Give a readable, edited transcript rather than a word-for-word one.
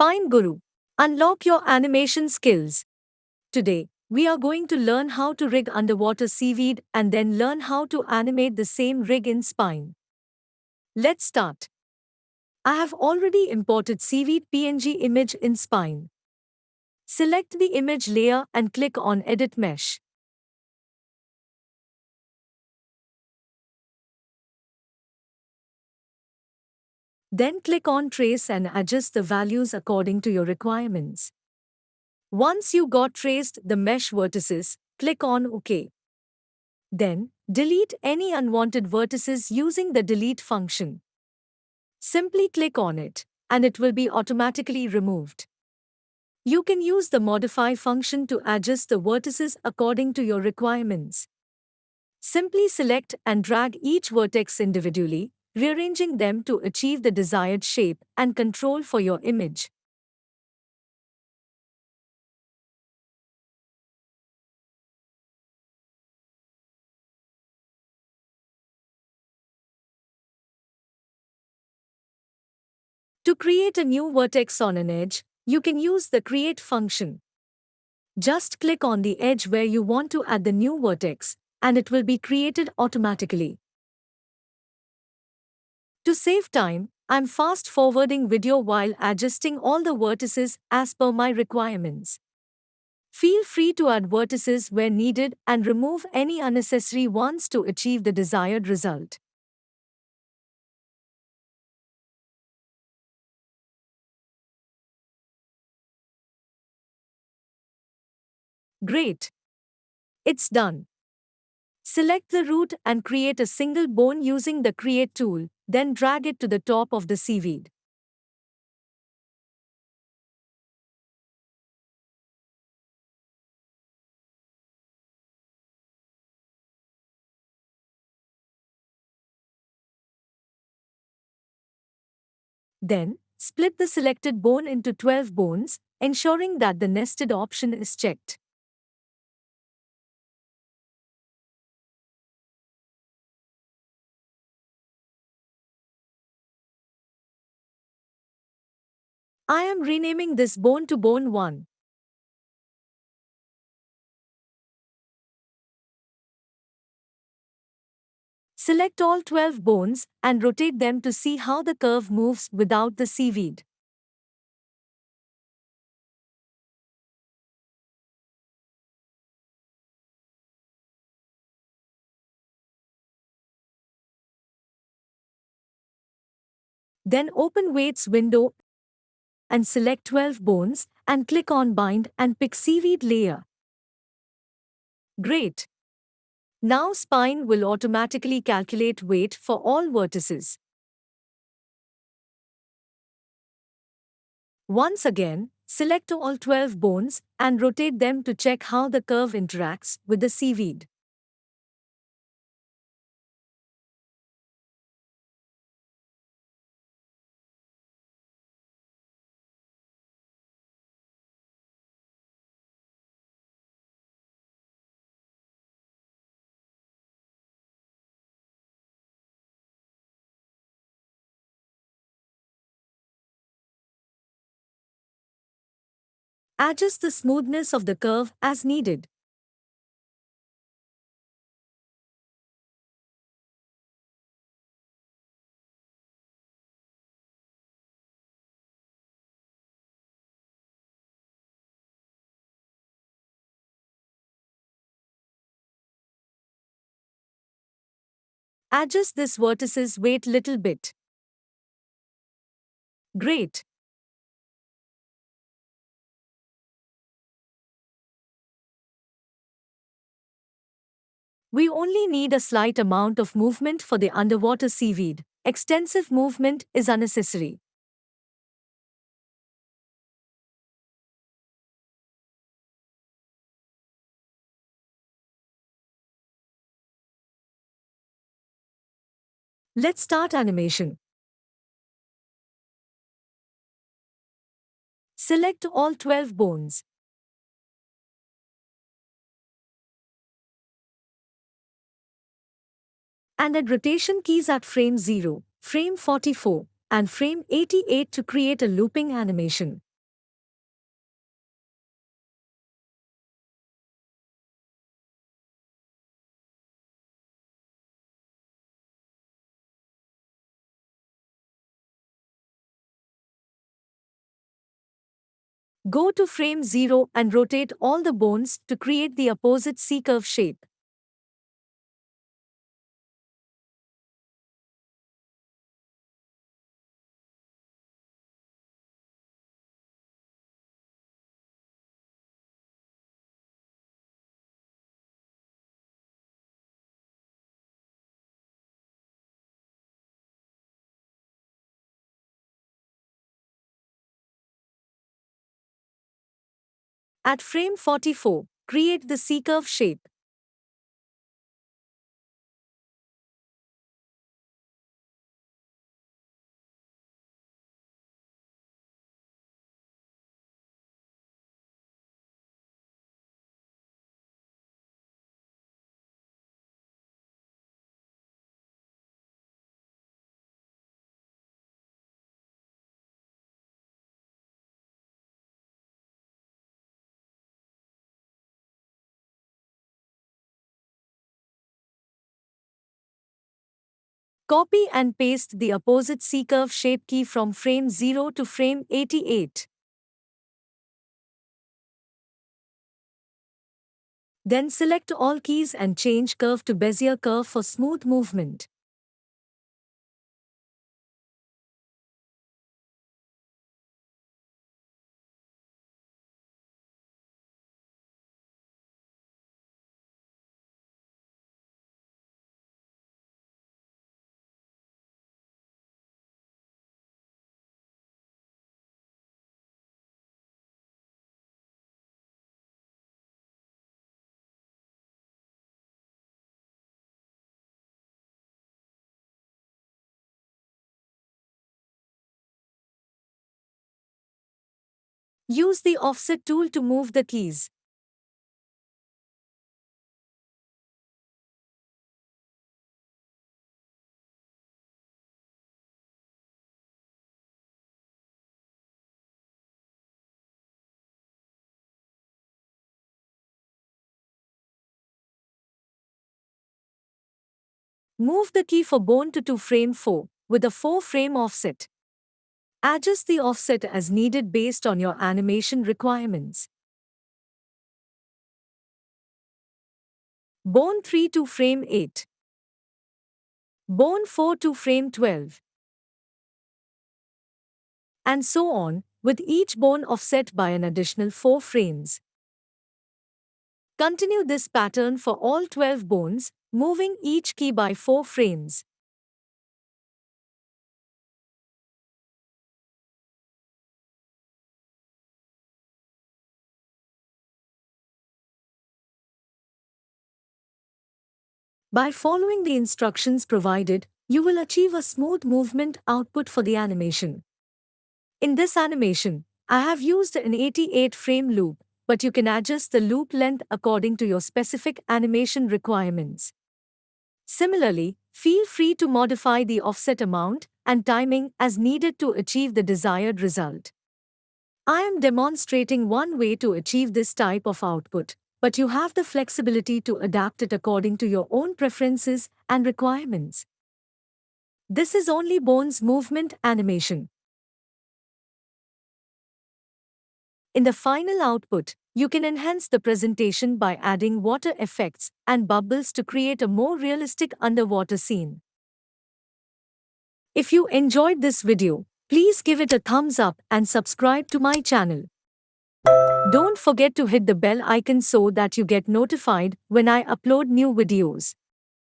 SpineGuru. Unlock your animation skills. Today, we are going to learn how to rig underwater seaweed and then learn how to animate the same rig in Spine. Let's start. I have already imported seaweed PNG image in Spine. Select the image layer and click on Edit Mesh. Then click on Trace and adjust the values according to your requirements. Once you got traced the mesh vertices, click on OK. Then, delete any unwanted vertices using the delete function. Simply click on it, and it will be automatically removed. You can use the modify function to adjust the vertices according to your requirements. Simply select and drag each vertex individually, rearranging them to achieve the desired shape and control for your image. To create a new vertex on an edge, you can use the create function. Just click on the edge where you want to add the new vertex, and it will be created automatically. To save time, I'm fast forwarding video while adjusting all the vertices as per my requirements. Feel free to add vertices where needed and remove any unnecessary ones to achieve the desired result. Great! It's done. Select the root and create a single bone using the Create tool, then drag it to the top of the seaweed. Then, split the selected bone into 12 bones, ensuring that the nested option is checked. I am renaming this bone to Bone 1. Select all 12 bones and rotate them to see how the curve moves without the seaweed. Then open Weights window and select 12 bones and click on Bind and pick Seaweed layer. Great! Now Spine will automatically calculate weight for all vertices. Once again, select all 12 bones and rotate them to check how the curve interacts with the seaweed. Adjust the smoothness of the curve as needed. Adjust this vertices weight little bit. Great! We only need a slight amount of movement for the underwater seaweed. Extensive movement is unnecessary. Let's start animation. Select all 12 bones. And add rotation keys at frame 0, frame 44, and frame 88 to create a looping animation. Go to frame 0 and rotate all the bones to create the opposite C-curve shape. At frame 44, create the C-curve shape. Copy and paste the opposite C-curve shape key from frame 0 to frame 88. Then select all keys and change curve to Bezier curve for smooth movement. Use the offset tool to move the keys. Move the key for bone to frame 4 with a 4-frame offset. Adjust the offset as needed based on your animation requirements. Bone 3 to frame 8. Bone 4 to frame 12. And so on, with each bone offset by an additional 4 frames. Continue this pattern for all 12 bones, moving each key by 4 frames. By following the instructions provided, you will achieve a smooth movement output for the animation. In this animation, I have used an 88-frame loop, but you can adjust the loop length according to your specific animation requirements. Similarly, feel free to modify the offset amount and timing as needed to achieve the desired result. I am demonstrating one way to achieve this type of output, but you have the flexibility to adapt it according to your own preferences and requirements. This is only bones movement animation. In the final output, you can enhance the presentation by adding water effects and bubbles to create a more realistic underwater scene. If you enjoyed this video, please give it a thumbs up and subscribe to my channel. Don't forget to hit the bell icon so that you get notified when I upload new videos.